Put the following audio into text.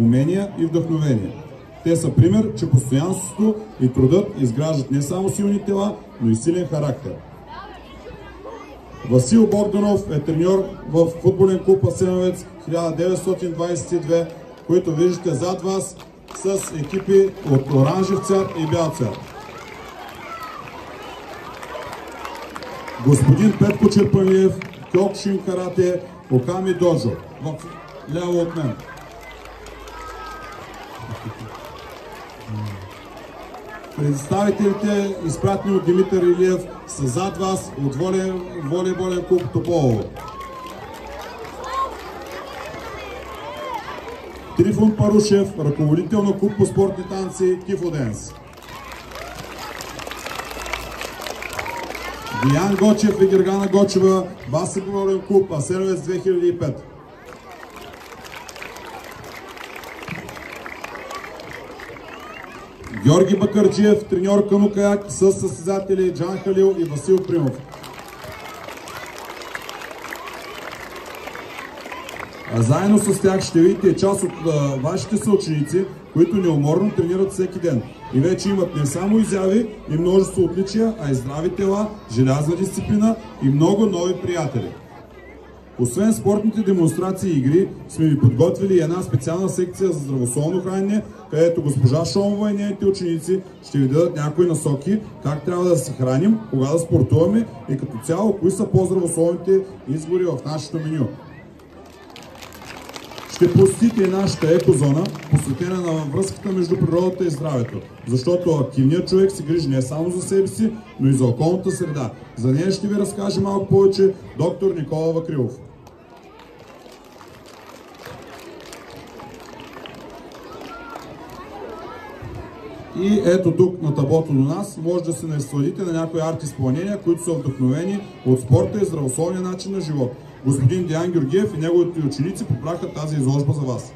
умения и вдъхновение. Те са пример, че постоянството и трудът изграждат не само силни тела, но и силен характер. Васил Богданов е треньор в футболен клуб Асеновец 1922, които виждате зад вас с екипи от оранжев цвят и бял цвят. Господин Петко Черпанлиев, Кьокушин карате, Оками доджо, ляво от мен. Представителите, изпратени от Димитър Илиев, са зад вас от волейболен клуб Тополово. Трифон Парушев, ръководител на клуб по спортни танци Кифоденс. Диан Гочев и Гергана Гочева, баскетболен клуб Асеновец 2005. Георги Бакърджиев, треньор кано-каяк с състезатели Джан Халил и Васил Примов. А заедно с тях ще видите част от вашите съученици, които неуморно тренират всеки ден и вече имат не само изяви и множество отличия, а и здрави тела, желязна дисциплина и много нови приятели. Освен спортните демонстрации и игри, сме ви подготвили една специална секция за здравословно хранене, където госпожа Шомова и нейните ученици ще ви дадат някои насоки как трябва да се храним, кога да спортуваме и като цяло кои са по-здравословните избори в нашето меню. Ще посетите нашата екозона, посветена на връзката между природата и здравето, защото активният човек се грижи не само за себе си, но и за околната среда. За нея ще ви разкаже малко повече доктор Никола Вакрилов. И ето тук на таблото до нас може да се насладите на някои арт-изпълнения, които са вдъхновени от спорта и здравословния начин на живот. Господин Диан Георгиев и неговите ученици подбраха тази изложба за вас.